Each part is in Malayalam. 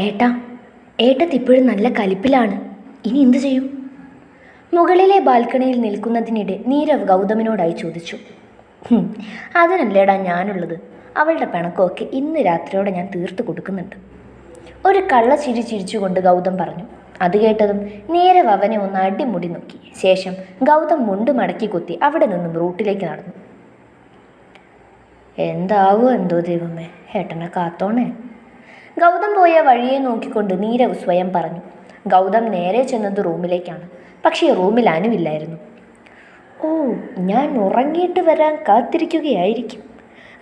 ഏട്ടാ, ഏട്ടത്തിപ്പോഴും നല്ല കലിപ്പിലാണ്. ഇനി എന്തു ചെയ്യും? മുകളിലെ ബാൽക്കണിയിൽ നിൽക്കുന്നതിനിടെ നീരവ് ഗൗതമിനോടായി ചോദിച്ചു. അതിനല്ലേടാ ഞാനുള്ളത്. അവളുടെ പിണക്കമൊക്കെ ഇന്ന് രാത്രിയോടെ ഞാൻ തീർത്തു കൊടുക്കുന്നുണ്ട്. ഒരു കള്ളച്ചിരി ചിരിച്ചുകൊണ്ട് ഗൗതം പറഞ്ഞു. അത് കേട്ടതും നീരവ് അവനെ ഒന്ന് അടിമുടി നോക്കി. ശേഷം ഗൗതം മുണ്ട് മടക്കി കുത്തി അവിടെ നിന്നും റൂട്ടിലേക്ക് നടന്നു. എന്താവോ എന്തോ ദൈവമേ, ഏട്ടനെ കാത്തോണേ. ഗൗതം പോയ വഴിയെ നോക്കിക്കൊണ്ട് നീരവ് സ്വയം പറഞ്ഞു. ഗൗതം നേരെ ചെന്നത് റൂമിലേക്കാണ്. പക്ഷേ റൂമിൽ അനുവില്ലായിരുന്നു. ഓ, ഞാൻ ഉറങ്ങിയിട്ട് വരാൻ കാത്തിരിക്കുകയായിരിക്കും,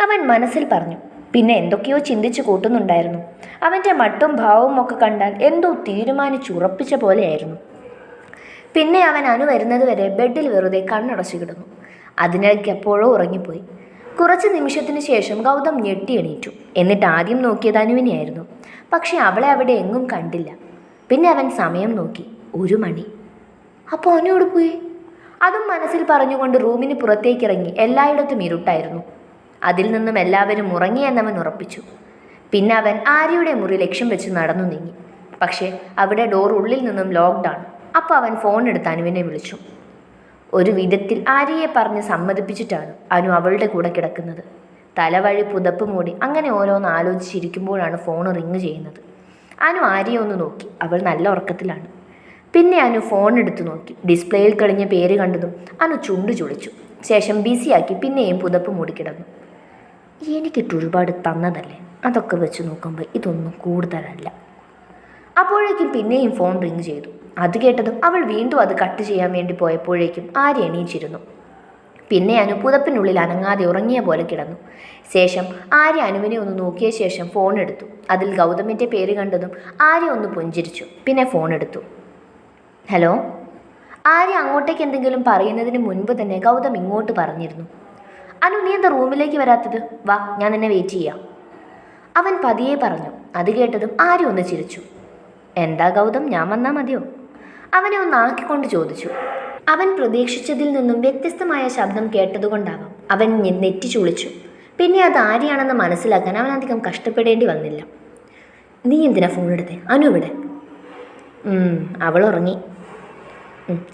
അവൻ മനസ്സിൽ പറഞ്ഞു. പിന്നെ എന്തൊക്കെയോ ചിന്തിച്ചു കൂട്ടുന്നുണ്ടായിരുന്നു. അവൻ്റെ മട്ടും ഭാവവും ഒക്കെ കണ്ടാൽ എന്തോ തീരുമാനിച്ചുറപ്പിച്ച പോലെയായിരുന്നു. പിന്നെ അവൻ അനു വരുന്നത് വരെ ബെഡിൽ വെറുതെ കണ്ണടച്ചു കിടന്നു. അതിനിടയ്ക്ക് എപ്പോഴോ ഉറങ്ങിപ്പോയി. കുറച്ച് നിമിഷത്തിന് ശേഷം ഗൗതം ഞെട്ടി എണീറ്റു. എന്നിട്ട് ആദ്യം നോക്കിയത് അനുവിനെയായിരുന്നു. പക്ഷെ അവളെ അവിടെ എങ്ങും കണ്ടില്ല. പിന്നെ അവൻ സമയം നോക്കി. 1 മണി. അപ്പോൾ അനു പോയി? അതും മനസ്സിൽ പറഞ്ഞുകൊണ്ട് റൂമിന് പുറത്തേക്കിറങ്ങി. എല്ലായിടത്തും ഇരുട്ടായിരുന്നു. അതിൽ നിന്നും എല്ലാവരും ഉറങ്ങിയെന്നവൻ ഉറപ്പിച്ചു. പിന്നെ അവൻ ആര്യയുടെ മുറി ലക്ഷ്യം വെച്ച് നടന്നു നീങ്ങി. പക്ഷേ അവിടെ ഡോർ ഉള്ളിൽ നിന്നും ലോക്ക്ഡാണ്. അപ്പോൾ അവൻ ഫോൺ എടുത്ത് അനുവിനെ വിളിച്ചു. ഒരു വിധത്തിൽ ആര്യയെ പറഞ്ഞ് സമ്മതിപ്പിച്ചിട്ടാണ് അനു അവളുടെ കൂടെ കിടക്കുന്നത്. തലവഴി പുതപ്പ് മൂടി അങ്ങനെ ഓരോന്ന് ആലോചിച്ചിരിക്കുമ്പോഴാണ് ഫോൺ റിങ് ചെയ്യുന്നത്. അനു ആര്യയെ ഒന്ന് നോക്കി. അവൾ നല്ല ഉറക്കത്തിലാണ്. പിന്നെ അനു ഫോൺ എടുത്തു നോക്കി. ഡിസ്പ്ലേയിൽ കളിഞ്ഞ പേര് കണ്ടതും അനു ചുണ്ടു ചുളിച്ചു. ശേഷം ബിസിയാക്കി പിന്നെയും പുതപ്പ് മൂടിക്കിടന്നു. എനിക്കിട്ട് ഒരുപാട് തന്നതല്ലേ, അതൊക്കെ വെച്ച് നോക്കുമ്പോൾ ഇതൊന്നും കൂടുതലല്ല. അപ്പോഴേക്കും പിന്നെയും ഫോൺ റിങ് ചെയ്തു. അത് കേട്ടതും അവൾ വീണ്ടും അത് കട്ട് ചെയ്യാൻ വേണ്ടി പോയപ്പോഴേക്കും ആര്യ എണീച്ചിരുന്നു. പിന്നെ അനു പുതപ്പിനുള്ളിൽ അനങ്ങാതെ ഉറങ്ങിയ പോലെ കിടന്നു. ശേഷം ആര്യ അനുവിനെ ഒന്ന് നോക്കിയ ശേഷം ഫോൺ എടുത്തു. അതിൽ ഗൗതമിൻ്റെ പേര് കണ്ടതും ആര്യ ഒന്ന് പുഞ്ചിരിച്ചു. പിന്നെ ഫോൺ എടുത്തു. ഹലോ. ആര്യ അങ്ങോട്ടേക്ക് എന്തെങ്കിലും പറയുന്നതിന് മുൻപ് തന്നെ ഗൗതം ഇങ്ങോട്ട് പറഞ്ഞിരുന്നു. അനു, നീ എന്താ റൂമിലേക്ക് വരാത്തത്? വാ, ഞാൻ നിന്നെ വെയിറ്റ് ചെയ്യാം, അവൻ പതിയെ പറഞ്ഞു. അത് കേട്ടതും ആര്യ ഒന്ന് ചിരിച്ചു. എന്താ ഗൗതം, ഞാൻ വന്നാൽ മതിയോ? അവനെ ഒന്ന് ആക്കിക്കൊണ്ട് ചോദിച്ചു. അവൻ പ്രതീക്ഷിച്ചതിൽ നിന്നും വ്യത്യസ്തമായ ശബ്ദം കേട്ടതുകൊണ്ടാവാം അവൻ നെറ്റി ചുളിച്ചു. പിന്നെ അത് ആര്യാണെന്ന് മനസ്സിലാക്കാൻ അവൻ അധികം കഷ്ടപ്പെടേണ്ടി വന്നില്ല. നീ എന്തിനാ ഫോൺ എടുത്തേ? അനു ഇവിടെ? അവൾ ഉറങ്ങി.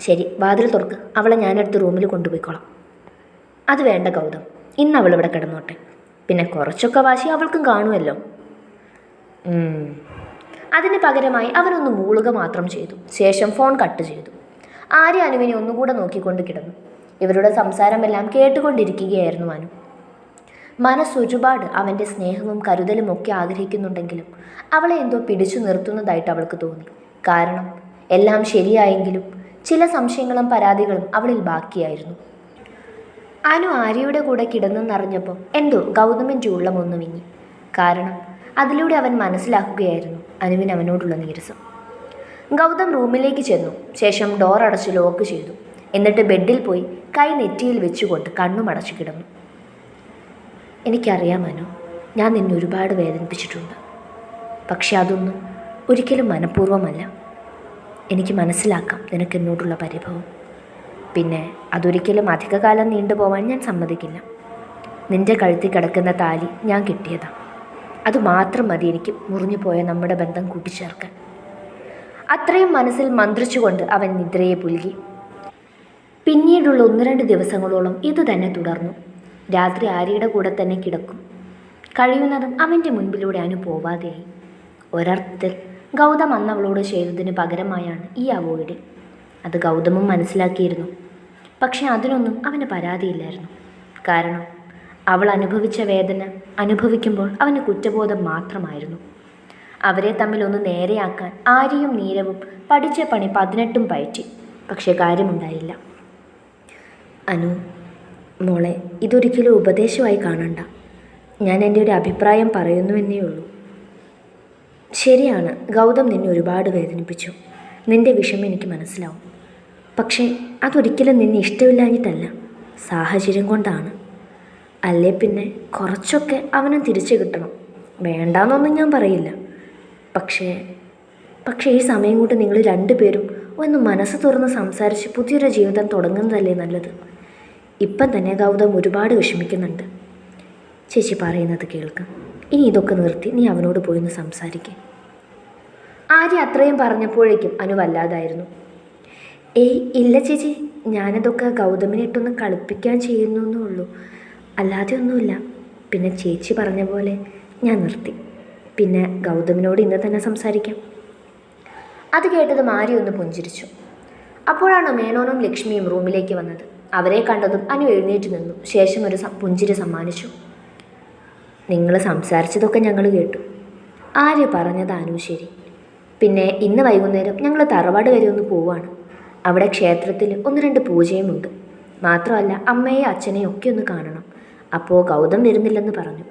ശരി, വാതിൽ തുറക്ക്. അവളെ ഞാനെടുത്ത് റൂമിൽ കൊണ്ടുപോയിക്കോളാം. അത് വേണ്ട ഗൗതം, ഇന്ന് അവൾ ഇവിടെ കിടന്നോട്ടെ. പിന്നെ കുറച്ചൊക്കെ വാശി അവൾക്കും കാണുമല്ലോ. അതിന് പകരമായി അവനൊന്ന് മൂളുക മാത്രം ചെയ്തു. ശേഷം ഫോൺ കട്ട് ചെയ്തു. ആര്യ അനുവിനെ ഒന്നുകൂടെ നോക്കിക്കൊണ്ട് കിടന്നു. ഇവരുടെ സംസാരമെല്ലാം കേട്ടുകൊണ്ടിരിക്കുകയായിരുന്നു അനു. മനസ്സൊരുപാട് അവൻ്റെ സ്നേഹവും കരുതലും ഒക്കെ ആഗ്രഹിക്കുന്നുണ്ടെങ്കിലും അവളെ എന്തോ പിടിച്ചു നിർത്തുന്നതായിട്ട് അവൾക്ക് തോന്നി. കാരണം എല്ലാം ശരിയായെങ്കിലും ചില സംശയങ്ങളും പരാതികളും അവളിൽ ബാക്കിയായിരുന്നു. അനു ആര്യയുടെ കൂടെ കിടന്നെന്നറിഞ്ഞപ്പോൾ എന്തോ ഗൗതമിൻ്റെ ഉള്ളമൊന്നു വിങ്ങി. കാരണം അതിലൂടെ അവൻ മനസ്സിലാക്കുകയായിരുന്നു അനുവിന് അവനോടുള്ള നീരസം. ഗൗതം റൂമിലേക്ക് ചെന്നു. ശേഷം ഡോർ അടച്ച് ലോക്ക് ചെയ്തു. എന്നിട്ട് ബെഡിൽ പോയി കൈ നെറ്റിയിൽ വെച്ചുകൊണ്ട് കണ്ണുമടച്ചു കിടന്നു. എനിക്കറിയാം അനു, ഞാൻ നിന്നെ ഒരുപാട് വേദനിപ്പിച്ചിട്ടുണ്ട്. പക്ഷെ അതൊന്നും ഒരിക്കലും മനഃപൂർവ്വമല്ല. എനിക്ക് മനസ്സിലാക്കാം നിനക്ക് എന്നോടുള്ള പരിഭവം. പിന്നെ അതൊരിക്കലും അധികകാലം നീണ്ടുപോവാൻ ഞാൻ സമ്മതിക്കില്ല. നിൻ്റെ കഴുത്തിൽ കിടക്കുന്ന താലി ഞാൻ കിട്ടിയതാണ്. അതുമാത്രം മതി എനിക്ക് മുറിഞ്ഞു പോയ നമ്മുടെ ബന്ധം കൂട്ടിച്ചേർക്കാൻ. അത്രയും മനസ്സിൽ മന്ത്രിച്ചുകൊണ്ട് അവൻ നിദ്രയെ പുൽകി. പിന്നീടുള്ള 1-2 ദിവസങ്ങളോളം ഇതുതന്നെ തുടർന്നു. രാത്രി ആര്യയുടെ കൂടെ തന്നെ കിടക്കും. കഴിയുന്നതും അവൻ്റെ മുൻപിലൂടെ അനു പോവാതെയായി. ഒരർത്ഥത്തിൽ ഗൗതം അന്ന് അവളോട് ചെയ്തതിന് പകരമായാണ് ഈ അവോയ്ഡ്. അത് ഗൗതമും മനസ്സിലാക്കിയിരുന്നു. പക്ഷെ അതിനൊന്നും അവന് പരാതിയില്ലായിരുന്നു. കാരണം അവൾ അനുഭവിച്ച വേദന അനുഭവിക്കുമ്പോൾ അവന് കുറ്റബോധം മാത്രമായിരുന്നു. അവരെ തമ്മിൽ ഒന്ന് നേരെയാക്കാൻ ആര്യയും നീരവും പഠിച്ച പണി 18ഉം പയറ്റി. പക്ഷെ കാര്യമുണ്ടായില്ല. അനു മോളെ, ഇതൊരിക്കലും ഉപദേശമായി കാണണ്ട. ഞാൻ എൻ്റെ ഒരു അഭിപ്രായം പറയുന്നുവെന്നേ ഉള്ളൂ. ശരിയാണ്, ഗൗതം നിന്നെ ഒരുപാട് വേദനിപ്പിച്ചു. നിൻ്റെ വിഷമം എനിക്ക് മനസ്സിലാവും. പക്ഷേ അതൊരിക്കലും നിന്നെ ഇഷ്ടമില്ലാഞ്ഞിട്ടല്ല, സാഹചര്യം കൊണ്ടാണ്. അല്ലേ പിന്നെ കുറച്ചൊക്കെ അവനും തിരിച്ചു കിട്ടണം. വേണ്ടാന്നൊന്നും ഞാൻ പറയില്ല. പക്ഷേ ഈ സമയം കൊണ്ട് നിങ്ങൾ 2 പേരും ഒന്ന് മനസ്സ് തുറന്ന് സംസാരിച്ച് പുതിയൊരു ജീവിതം തുടങ്ങുന്നതല്ലേ നല്ലത്. ഇപ്പം തന്നെ ഗൗതം ഒരുപാട് വിഷമിക്കുന്നുണ്ട്. ചേച്ചി പറയുന്നത് കേൾക്ക്. ഇനി ഇതൊക്കെ നിർത്തി നീ അവനോട് പോയി ഒന്ന് സംസാരിക്കേ. ആര്യ അത്രയും പറഞ്ഞപ്പോഴേക്കും അനു വല്ലാതായിരുന്നു. ഏയ് ഇല്ല ചേച്ചി, ഞാനതൊക്കെ ഗൗതമിനെ ഇട്ടൊന്ന് കളിപ്പിക്കാൻ ചെയ്യുന്നു ഉള്ളൂ, അല്ലാതെ ഒന്നുമില്ല. പിന്നെ ചേച്ചി പറഞ്ഞ പോലെ ഞാൻ നിർത്തി. പിന്നെ ഗൗതമിനോട് ഇന്ന് തന്നെ സംസാരിക്കാം. അത് കേട്ടതും ആര്യ ഒന്ന് പുഞ്ചിരിച്ചു. അപ്പോഴാണ് മേനോനും ലക്ഷ്മിയും റൂമിലേക്ക് വന്നത്. അവരെ കണ്ടതും അനു എഴുന്നേറ്റ് നിന്നു. ശേഷം ഒരു പുഞ്ചിരി സമ്മാനിച്ചു. നിങ്ങൾ സംസാരിച്ചതൊക്കെ ഞങ്ങൾ കേട്ടു. ആര്യ പറഞ്ഞത് അനു ശരി. പിന്നെ ഇന്ന് വൈകുന്നേരം ഞങ്ങൾ തറവാട് വരെ ഒന്ന് പോവാണ്. അവിടെ ക്ഷേത്രത്തിൽ 1-2 പൂജയുമുണ്ട്. മാത്രമല്ല അമ്മയെയും അച്ഛനെയും ഒക്കെ ഒന്ന് കാണണം. അപ്പോൾ ഗൗതം വരുന്നില്ലെന്ന് പറഞ്ഞു.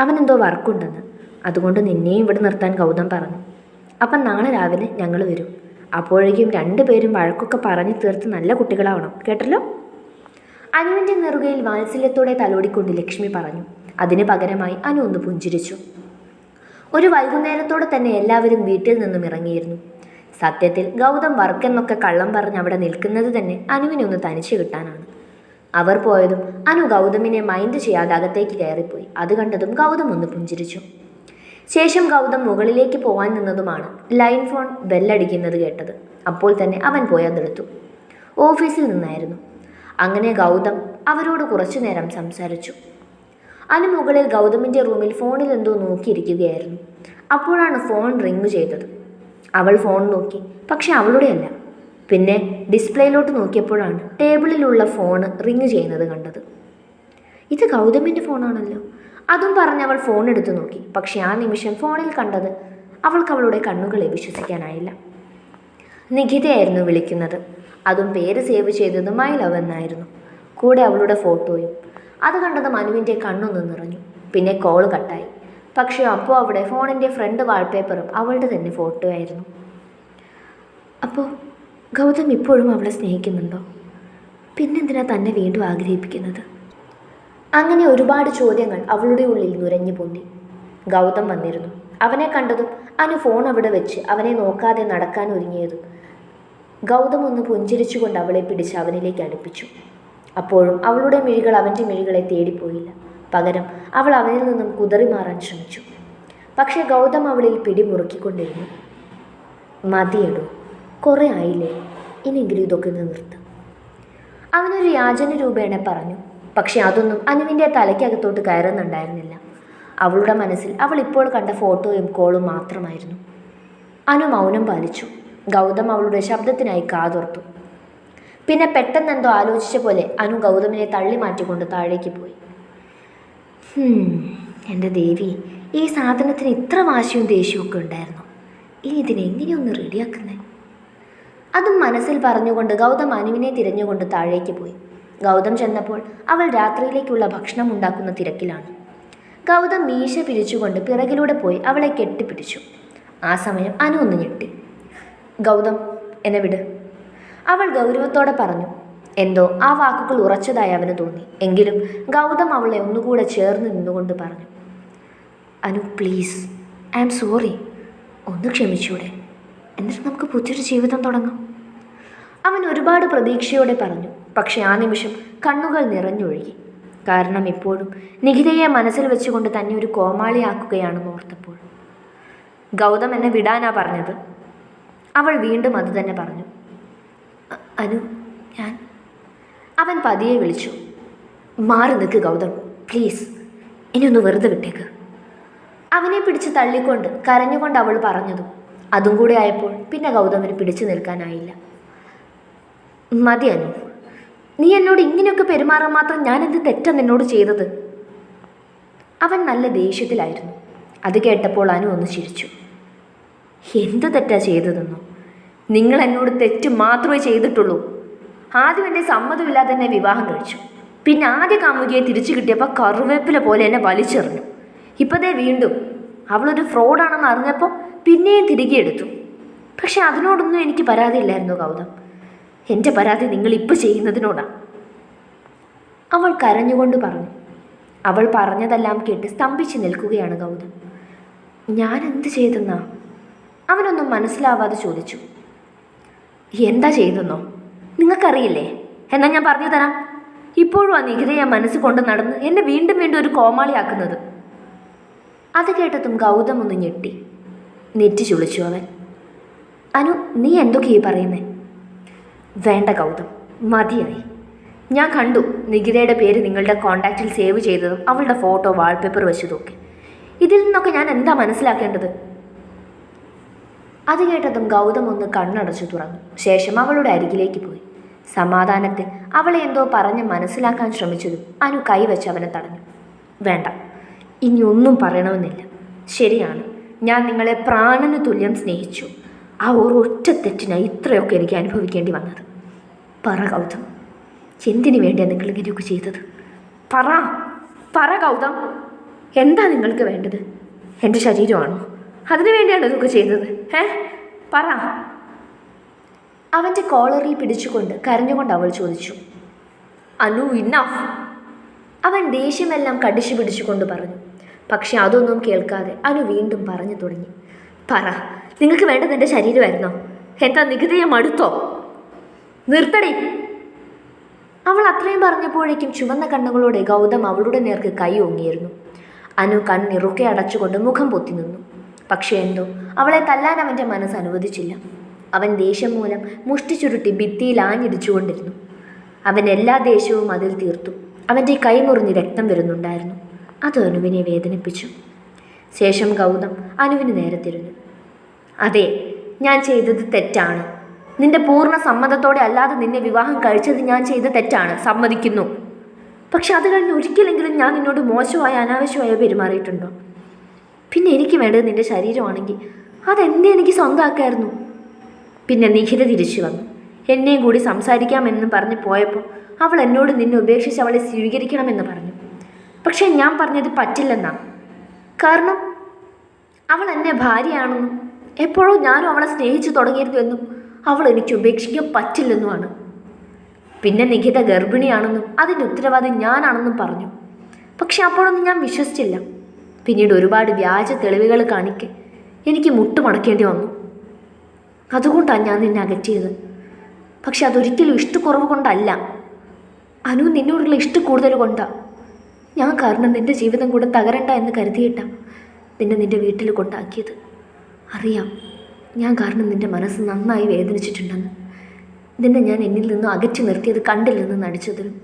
അവനെന്തോ വർക്കുണ്ടെന്ന്. അതുകൊണ്ട് നിന്നെയും ഇവിടെ നിർത്താൻ ഗൗതം പറഞ്ഞു. അപ്പം നാളെ രാവിലെ ഞങ്ങൾ വരും. അപ്പോഴേക്കും 2 പേരും വഴക്കൊക്കെ പറഞ്ഞു തീർത്ത് നല്ല കുട്ടികളാവണം, കേട്ടല്ലോ. അനുവിൻ്റെ നെറുകയിൽ വാത്സല്യത്തോടെ തലോടിക്കൊണ്ട് ലക്ഷ്മി പറഞ്ഞു. അതിന് പകരമായി അനു ഒന്ന് പുഞ്ചിരിച്ചു. ഒരു വൈകുന്നേരത്തോടെ തന്നെ എല്ലാവരും വീട്ടിൽ നിന്നും ഇറങ്ങിയിരുന്നു. സത്യത്തിൽ ഗൗതം വർക്കെന്നൊക്കെ കള്ളം പറഞ്ഞ് അവിടെ നിൽക്കുന്നത് തന്നെ അനുവിനെ ഒന്ന് തനിച്ച് കിട്ടാനാണ്. അവർ പോയതും അനു ഗൗതമിനെ മൈൻഡ് ചെയ്യാതെ അകത്തേക്ക് കയറിപ്പോയി. അത് കണ്ടതും ഗൗതം ഒന്ന് പുഞ്ചിരിച്ചു. ശേഷം ഗൗതം മുകളിലേക്ക് പോകാൻ നിന്നതുമാണ് ലൈൻ ഫോൺ ബെല്ലടിക്കുന്നത് കേട്ടത്. അപ്പോൾ തന്നെ അവൻ പോയി അതെടുത്തു. ഓഫീസിൽ നിന്നായിരുന്നു. അങ്ങനെ ഗൗതം അവരോട് കുറച്ചു നേരം സംസാരിച്ചു. അനു മുകളിൽ ഗൗതമിൻ്റെ റൂമിൽ ഫോണിൽ എന്തോ നോക്കിയിരിക്കുകയായിരുന്നു. അപ്പോഴാണ് ഫോൺ റിങ് ചെയ്തത്. അവൾ ഫോൺ നോക്കി, പക്ഷെ അവളുടെ അല്ല. പിന്നെ ഡിസ്പ്ലേയിലോട്ട് നോക്കിയപ്പോഴാണ് ടേബിളിലുള്ള ഫോണ് റിങ് ചെയ്യുന്നത് കണ്ടത്. ഇത് ഗൗതമിൻ്റെ ഫോണാണല്ലോ. അതും പറഞ്ഞ് അവൾ ഫോൺ എടുത്തു നോക്കി. പക്ഷെ ആ നിമിഷം ഫോണിൽ കണ്ടത് അവൾക്ക് അവളുടെ കണ്ണുകളെ വിശ്വസിക്കാനായില്ല. നിഖിതയായിരുന്നു വിളിക്കുന്നത്. അതും പേര് സേവ് ചെയ്തത് മൈ ലവ് എന്നായിരുന്നു. കൂടെ അവളുടെ ഫോട്ടോയും. അത് കണ്ടത് മനുവിൻ്റെ കണ്ണൊന്ന് നിറഞ്ഞു. പിന്നെ കോൾ കട്ടായി. പക്ഷേ അപ്പോൾ അവിടെ ഫോണിൻ്റെ ഫ്രണ്ട് വാൾപേപ്പറും അവളുടെ തന്നെ ഫോട്ടോ ആയിരുന്നു. അപ്പോൾ ഗൗതം ഇപ്പോഴും അവളെ സ്നേഹിക്കുന്നുണ്ടോ? പിന്നെന്തിനാ തന്നെ വീണ്ടും ആഗ്രഹിപ്പിക്കുന്നത്? അങ്ങനെ ഒരുപാട് ചോദ്യങ്ങൾ അവളുടെ ഉള്ളിൽ നുരഞ്ഞു പൊന്തി. ഗൗതം വന്നിരുന്നു. അവനെ കണ്ടതും അനു ഫോൺ അവിടെ വെച്ച് അവനെ നോക്കാതെ നടക്കാൻ ഒരുങ്ങിയതും ഗൗതം ഒന്ന് പുഞ്ചിരിച്ചുകൊണ്ട് അവളെ പിടിച്ച് അവനിലേക്ക് അടുപ്പിച്ചു. അപ്പോഴും അവളുടെ മിഴികൾ അവൻ്റെ മിഴികളെ തേടിപ്പോയില്ല. പകരം അവൾ അവനിൽ നിന്നും കുതറി മാറാൻ ശ്രമിച്ചു. പക്ഷേ ഗൗതം അവളിൽ പിടിമുറുക്കിക്കൊണ്ടിരുന്നു. മതിയെടോ, കുറേ ആയില്ലേ, ഇനിയെങ്കിലും ഇതൊക്കെ ഒന്ന് നിർത്ത്. അവനൊരു യാചന രൂപേണ പറഞ്ഞു. പക്ഷെ അതൊന്നും അനുവിൻ്റെ തലയ്ക്കകത്തോട്ട് കയറുന്നുണ്ടായിരുന്നില്ല. അവളുടെ മനസ്സിൽ അവൾ ഇപ്പോൾ കണ്ട ഫോട്ടോയും കോളും മാത്രമായിരുന്നു. അനു മൗനം പാലിച്ചു. ഗൗതം അവളുടെ ശബ്ദത്തിനായി കാതോർത്തു. പിന്നെ പെട്ടെന്നെന്തോ ആലോചിച്ച പോലെ അനു ഗൗതമിനെ തള്ളി മാറ്റിക്കൊണ്ട് താഴേക്ക് പോയി. എൻ്റെ ദേവി, ഈ സാധനത്തിന് ഇത്ര വാശിയും ദേഷ്യമൊക്കെ ഉണ്ടായിരുന്നു. ഇനി ഇതിനെങ്ങനെയൊന്ന് റെഡിയാക്കുന്നേ? അതും മനസ്സിൽ പറഞ്ഞുകൊണ്ട് ഗൗതം അനുവിനെ തിരഞ്ഞുകൊണ്ട് താഴേക്ക് പോയി. ഗൗതം ചെന്നപ്പോൾ അവൾ രാത്രിയിലേക്കുള്ള ഭക്ഷണം ഉണ്ടാക്കുന്ന തിരക്കിലാണ്. ഗൗതം മീശ പിരിച്ചുകൊണ്ട് പിറകിലൂടെ പോയി അവളെ കെട്ടിപ്പിടിച്ചു. ആ സമയം അനു ഒന്ന് ഞെട്ടി. ഗൗതം, എന്നെ വിട്, അവൾ ഗൗരവത്തോടെ പറഞ്ഞു. എന്തോ ആ വാക്കുകൾ ഉറച്ചതായി അവന് തോന്നി. എങ്കിലും ഗൗതം അവളെ ഒന്നുകൂടെ ചേർന്ന് നിന്നുകൊണ്ട് പറഞ്ഞു. Anu please, I am sorry. ഒന്ന് ക്ഷമിച്ചൂടെ? എന്നിട്ട് നമുക്ക് പുതിയൊരു ജീവിതം തുടങ്ങാം. അവൻ ഒരുപാട് പ്രതീക്ഷയോടെ പറഞ്ഞു. പക്ഷെ ആ നിമിഷം കണ്ണുകൾ നിറഞ്ഞൊഴുകി. കാരണം ഇപ്പോഴും നിഖിതയെ മനസ്സിൽ വെച്ചുകൊണ്ട് തന്നെ ഒരു കോമാളിയാക്കുകയാണെന്ന് ഓർത്തപ്പോൾ. ഗൗതം എന്നെ വിടാനാ പറഞ്ഞത്. അവൾ വീണ്ടും അത് തന്നെ പറഞ്ഞു. അനു, ഞാൻ... അവൻ പതിയെ വിളിച്ചു. മാറി നിൽക്ക് ഗൗതം, പ്ലീസ്, ഇനിയൊന്ന് വെറുതെ വിട്ടേക്ക്. അവനെ പിടിച്ച് തള്ളിക്കൊണ്ട് കരഞ്ഞുകൊണ്ട് അവൾ പറഞ്ഞതും അതും കൂടെ ആയപ്പോൾ പിന്നെ ഗൗതമിന് പിടിച്ചു നിൽക്കാനായില്ല. മതി അനു, നീ എന്നോട് ഇങ്ങനെയൊക്കെ പെരുമാറാൻ മാത്രം ഞാൻ എന്ത് തെറ്റാണ് നിന്നോട് ചെയ്തത്? അവൻ നല്ല ദേഷ്യത്തിലായിരുന്നു. അത് കേട്ടപ്പോൾ അനു ഒന്ന് ചിരിച്ചു. എന്ത് തെറ്റാ ചെയ്തതെന്നോ? നിങ്ങൾ എന്നോട് തെറ്റ് മാത്രമേ ചെയ്തിട്ടുള്ളൂ. ആദ്യം എൻ്റെ സമ്മതമില്ലാതെ എന്നെ വിവാഹം കഴിച്ചു. പിന്നെ ആദ്യ കാമുകിയെ തിരിച്ചു കിട്ടിയപ്പോൾ കറുവേപ്പില പോലെ എന്നെ വലിച്ചെറിഞ്ഞു. ഇപ്പോഴേ വീണ്ടും അവളൊരു ഫ്രോഡാണെന്ന് അറിഞ്ഞപ്പോൾ പിന്നെയും തിരികെ എടുത്തു. പക്ഷെ അതിനോടൊന്നും എനിക്ക് പരാതിയില്ലായിരുന്നു ഗൗതം. എൻ്റെ പരാതി നിങ്ങൾ ഇപ്പോൾ ചെയ്യുന്നതിനോടാണ്. അവൾ കരഞ്ഞുകൊണ്ട് പറഞ്ഞു. അവൾ പറഞ്ഞതെല്ലാം കേട്ട് സ്തംഭിച്ച് നിൽക്കുകയാണ് ഗൗതം. ഞാൻ എന്ത് ചെയ്തെന്നാ? അവനൊന്നും മനസ്സിലാവാതെ ചോദിച്ചു. എന്താ ചെയ്തെന്നോ? നിങ്ങൾക്കറിയില്ലേ? എന്നാൽ ഞാൻ പറഞ്ഞു തരാം. ഇപ്പോഴും ആ നിഖിതയെ മനസ്സ് കൊണ്ട് നടന്ന് എന്നെ വീണ്ടും വീണ്ടും ഒരു കോമാളിയാക്കുന്നത്. അത് കേട്ടതും ഗൗതം ഒന്ന് ഞെട്ടി. നെറ്റി ചുളിച്ചു അവൻ. അനു, നീ എന്തൊക്കെയാ പറയുന്നേ? വേണ്ട ഗൗതം, മതിയായി. ഞാൻ കണ്ടു നികിതയുടെ പേര് നിങ്ങളുടെ കോണ്ടാക്റ്റിൽ സേവ് ചെയ്തതും അവളുടെ ഫോട്ടോ വാൾപേപ്പർ വെച്ചതൊക്കെ. ഇതിൽ നിന്നൊക്കെ ഞാൻ എന്താ മനസ്സിലാക്കേണ്ടത്? അത് കേട്ടതും ഗൗതം ഒന്ന് കണ്ണടച്ചു തുറന്നു. ശേഷം അവളുടെ അരികിലേക്ക് പോയി. സമാധാനത്തിൽ അവളെ എന്തോ പറഞ്ഞ് മനസ്സിലാക്കാൻ ശ്രമിച്ചതും അനു കൈവച്ച് അവനെ തടഞ്ഞു. വേണ്ട, ഇനി ഒന്നും പറയണമെന്നില്ല. ശരിയാണ്, ഞാൻ നിങ്ങളെ പ്രാണന് തുല്യം സ്നേഹിച്ചു. ആ ഒരൊറ്റ തെറ്റിനായി ഇത്രയൊക്കെ എനിക്ക് അനുഭവിക്കേണ്ടി വന്നത്. പറ ഗൗതം, എന്തിനു വേണ്ടിയാണ് നിങ്ങൾ ഇങ്ങനെയൊക്കെ ചെയ്തത്? പറ ഗൗതം, എന്താ നിങ്ങൾക്ക് വേണ്ടത്? എൻ്റെ ശരീരമാണോ? അതിനു വേണ്ടിയാണ് ഇതൊക്കെ ചെയ്തത്? പറ. അവൻ്റെ കോളറിൽ പിടിച്ചുകൊണ്ട് കരഞ്ഞുകൊണ്ട് അവൾ ചോദിച്ചു. അനു, ഇന്നഫ്. അവൻ ദേഷ്യമെല്ലാം കടിച്ചു പിടിച്ചുകൊണ്ട് പറഞ്ഞു. പക്ഷെ അതൊന്നും കേൾക്കാതെ അനു വീണ്ടും പറഞ്ഞു തുടങ്ങി. പറ, നിങ്ങൾക്ക് വേണ്ടത് എൻ്റെ ശരീരമായിരുന്നോ? എന്താ നികിതയെ മടുത്തോ? നിർത്തടി. അവൾ അത്രയും പറഞ്ഞപ്പോഴേക്കും ചുവന്ന കണ്ണുകളോടെ ഗൗതം അവളുടെ നേർക്ക് കൈ ഓങ്ങിയിരുന്നു. അനു കണ്ണിറുക്കെ അടച്ചുകൊണ്ട് മുഖം പൊത്തി നിന്നു. പക്ഷേ എന്തോ അവളെ തല്ലാൻ അവൻ്റെ മനസ്സ് അനുവദിച്ചില്ല. അവൻ ദേഷ്യം മൂലം മുഷ്ടി ചുരുട്ടി ഭിത്തിയിൽ ആഞ്ഞിടിച്ചുകൊണ്ടിരുന്നു. അവൻ എല്ലാ ദേഷ്യവും അതിൽ തീർത്തു. അവൻ്റെ കൈ മുറിഞ്ഞ് രക്തം വരുന്നുണ്ടായിരുന്നു. അത് അനുവിനെ വേദനിപ്പിച്ചു. ശേഷം ഗൗതം അനുവിന് നേരെ തിരിഞ്ഞു. അതെ, ഞാൻ ചെയ്തത് തെറ്റാണ്. നിന്റെ പൂർണ്ണ സമ്മതത്തോടെ അല്ലാതെ നിന്നെ വിവാഹം കഴിച്ചത് ഞാൻ ചെയ്ത തെറ്റാണ്, സമ്മതിക്കുന്നു. പക്ഷെ അത് കഴിഞ്ഞ് ഒരിക്കലെങ്കിലും ഞാൻ നിന്നോട് മോശമായ അനാവശ്യമായ പെരുമാറിയിട്ടുണ്ടോ? പിന്നെ എനിക്ക് വേണ്ടത് നിന്റെ ശരീരമാണെങ്കിൽ അതെന്നെ എനിക്ക് സ്വന്തമാക്കായിരുന്നു. പിന്നെ നിഖിത തിരിച്ചു വന്നു. എന്നെയും കൂടി സംസാരിക്കാമെന്ന് പറഞ്ഞ് പോയപ്പോൾ അവൾ എന്നോട് നിന്നെ ഉപേക്ഷിച്ച് അവളെ സ്വീകരിക്കണമെന്ന് പറഞ്ഞു. പക്ഷെ ഞാൻ പറഞ്ഞത് പറ്റില്ലെന്നാ. കാരണം അവൾ എന്നെ ഭാര്യയാണെന്നും എപ്പോഴോ ഞാനും അവളെ സ്നേഹിച്ചു തുടങ്ങിയിരുന്നുവെന്നും അവൾ എനിക്ക് ഉപേക്ഷിക്കാൻ പറ്റില്ലെന്നുമാണ്. പിന്നെ നിഖിത ഗർഭിണിയാണെന്നും അതിൻ്റെ ഉത്തരവാദി ഞാനാണെന്നും പറഞ്ഞു. പക്ഷെ അപ്പോഴൊന്നും ഞാൻ വിശ്വസിച്ചില്ല. പിന്നീട് ഒരുപാട് വ്യാജ തെളിവുകൾ കാണിക്കെ എനിക്ക് മുട്ടുമടക്കേണ്ടി വന്നു. അതുകൊണ്ടാണ് ഞാൻ നിന്നെ അകറ്റിയത്. പക്ഷെ അതൊരിക്കലും ഇഷ്ടക്കുറവ് കൊണ്ടല്ല. അനു, നിന്നോടുള്ള ഇഷ്ടക്കൂടുതൽ കൊണ്ടാണ്. ഞാൻ കാരണം നിൻ്റെ ജീവിതം കൂടെ തകരണ്ട എന്ന് കരുതിയിട്ടാണ് നിന്റെ വീട്ടിൽ കൊണ്ടാക്കിയത്. അറിയാം, ഞാൻ കാരണം നിൻ്റെ മനസ്സ് നന്നായി വേദനിച്ചിട്ടുണ്ടെന്ന്. നിന്നെ ഞാൻ എന്നിൽ നിന്നും അകറ്റി നിർത്തിയത് കണ്ടില്ലെന്ന് നടിച്ചതിലും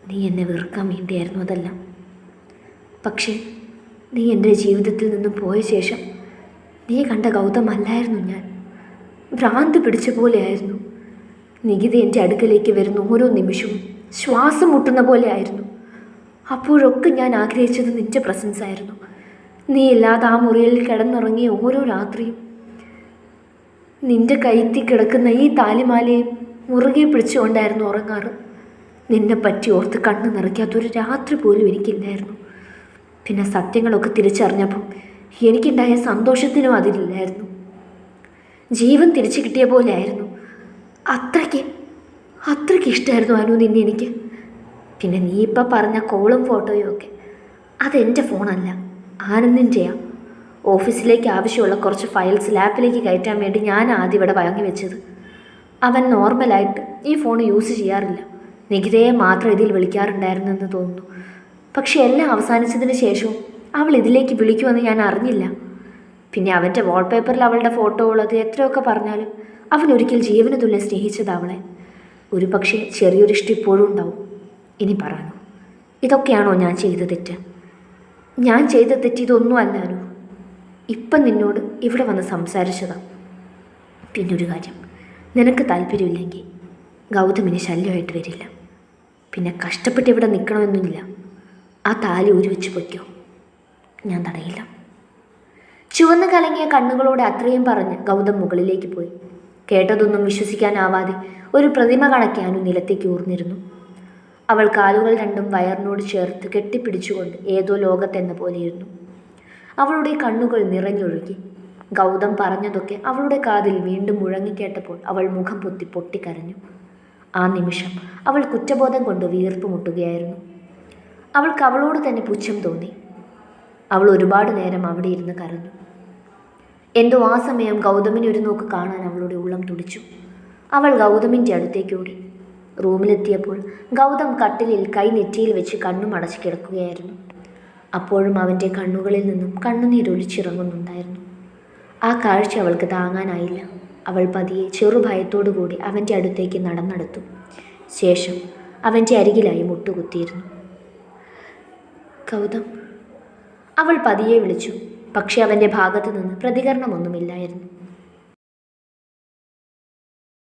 നീ എന്നെ വെറുക്കാൻ വേണ്ടിയായിരുന്നു അതെല്ലാം. പക്ഷേ നീ എൻ്റെ ജീവിതത്തിൽ നിന്നും പോയ ശേഷം നീ കണ്ട ഗൗതമല്ലായിരുന്നു ഞാൻ. ഭ്രാന്ത് പിടിച്ച പോലെയായിരുന്നു. നികിത എൻ്റെ അടുക്കലേക്ക് വരുന്ന ഓരോ നിമിഷവും ശ്വാസം മുട്ടുന്ന പോലെ ആയിരുന്നു. അപ്പോഴൊക്കെ ഞാൻ ആഗ്രഹിച്ചത് നിൻ്റെ പ്രസൻസ് ആയിരുന്നു. നീ ഇല്ലാതെ ആ മുറിയിൽ കിടന്നുറങ്ങിയ ഓരോ രാത്രിയും നിൻ്റെ കൈത്തി കിടക്കുന്ന ഈ താലിമാലയും മുറുകെ പിടിച്ചുകൊണ്ടായിരുന്നു ഉറങ്ങാറ്. നിന്നെ പറ്റി ഓർത്ത് കണ്ണ് നിറയ്ക്കാത്തൊരു രാത്രി പോലും എനിക്കില്ലായിരുന്നു. പിന്നെ സത്യങ്ങളൊക്കെ തിരിച്ചറിഞ്ഞപ്പോൾ എനിക്കുണ്ടായ സന്തോഷത്തിനും അതിലില്ലായിരുന്നു. ജീവൻ തിരിച്ചു കിട്ടിയ പോലെ ആയിരുന്നു. അത്രയ്ക്ക് ഇഷ്ടമായിരുന്നു അനു നിന്നെ എനിക്ക്. പിന്നെ നീ ഇപ്പം പറഞ്ഞ കോളും ഫോട്ടോയും ഒക്കെ അതെൻ്റെ ഫോണല്ല, ആനന്ദിൻ്റെയാണ്. ഓഫീസിലേക്ക് ആവശ്യമുള്ള കുറച്ച് ഫയൽസ് ലാപ്പിലേക്ക് കയറ്റാൻ വേണ്ടി ഞാൻ ആദ്യം ഇവിടെ വാങ്ങി വെച്ചത്. അവൻ നോർമലായിട്ട് ഈ ഫോൺ യൂസ് ചെയ്യാറില്ല. നികിതയെ മാത്രം ഇതിൽ വിളിക്കാറുണ്ടായിരുന്നെന്ന് തോന്നുന്നു. പക്ഷെ എല്ലാം അവസാനിച്ചതിന് ശേഷവും അവൾ ഇതിലേക്ക് വിളിക്കുമെന്ന് ഞാൻ അറിഞ്ഞില്ല. പിന്നെ അവൻ്റെ വാൾപേപ്പറിൽ അവളുടെ ഫോട്ടോ ഉള്ളത് എത്രയൊക്കെ പറഞ്ഞാലും അവൻ ഒരിക്കൽ ജീവന് തുല്യം സ്നേഹിച്ചത് അവളെ. ഒരു പക്ഷേ ചെറിയൊരിഷ്ടം ഇപ്പോഴും ഉണ്ടാവും. ഇനി പറയാനോ, ഇതൊക്കെയാണോ ഞാൻ ചെയ്ത തെറ്റ്? ഞാൻ ചെയ്ത തെറ്റ് ഇതൊന്നും അല്ലാനോ. ഇപ്പം നിന്നോട് ഇവിടെ വന്ന് സംസാരിച്ചതാണ്. പിന്നൊരു കാര്യം, നിനക്ക് താല്പര്യമില്ലെങ്കിൽ ഗൗതമിന് ശല്യമായിട്ട് വരില്ല. പിന്നെ കഷ്ടപ്പെട്ട് ഇവിടെ നിൽക്കണമെന്നില്ല. ആ താലി ഊരി വെച്ച് പൊയ്ക്കോ, ഞാൻ തടയില്ല. ചുവന്ന് കലങ്ങിയ കണ്ണുകളോടെ അത്രയും പറഞ്ഞ് ഗൗതം മുകളിലേക്ക് പോയി. കേട്ടതൊന്നും വിശ്വസിക്കാനാവാതെ ഒരു പ്രതിമ കണക്കാനും നിലത്തേക്ക് ഊർന്നിരുന്നു. അവൾ കാലുകൾ രണ്ടും വയറിനോട് ചേർത്ത് കെട്ടിപ്പിടിച്ചുകൊണ്ട് ഏതോ ലോകത്തെന്ന പോലെയിരുന്നു. അവളുടെ കണ്ണുകൾ നിറഞ്ഞൊഴുകി. ഗൗതം പറഞ്ഞതൊക്കെ അവളുടെ കാതിൽ വീണ്ടും മുഴങ്ങിക്കേട്ടപ്പോൾ അവൾ മുഖം പൊത്തി പൊട്ടിക്കരഞ്ഞു. ആ നിമിഷം അവൾ കുറ്റബോധം കൊണ്ട് വീർപ്പ് മുട്ടുകയായിരുന്നു. അവൾക്ക് അവളോട് തന്നെ പുച്ഛം തോന്നി. അവൾ ഒരുപാട് നേരം അവിടെ ഇരുന്ന് കരഞ്ഞു. എന്തോ ആ സമയം ഗൗതമിനെ ഒരു നോക്ക് കാണാൻ അവളുടെ ഉള്ളം തുടിച്ചു. അവൾ ഗൗതമിൻ്റെ അടുത്തേക്ക് ഓടി. റൂമിലെത്തിയപ്പോൾ ഗൗതം കട്ടിലിൽ കൈ നെറ്റിയിൽ വെച്ച് കണ്ണും അടച്ച് കിടക്കുകയായിരുന്നു. അപ്പോഴും അവൻ്റെ കണ്ണുകളിൽ നിന്നും കണ്ണുനീരൊലിച്ചിറങ്ങുന്നുണ്ടായിരുന്നു. ആ കാഴ്ച അവൾക്ക് താങ്ങാനായില്ല. അവൾ പതിയെ ചെറുഭയത്തോടു കൂടി അവൻ്റെ അടുത്തേക്ക് നടന്നെടുത്തു. ശേഷം അവൻ്റെ അരികിലായി മുട്ടുകുത്തിയിരുന്നു. ഗൗതം, അവൾ പതിയെ വിളിച്ചു. പക്ഷെ അവൻ്റെ ഭാഗത്തു നിന്ന് പ്രതികരണമൊന്നുമില്ലായിരുന്നു.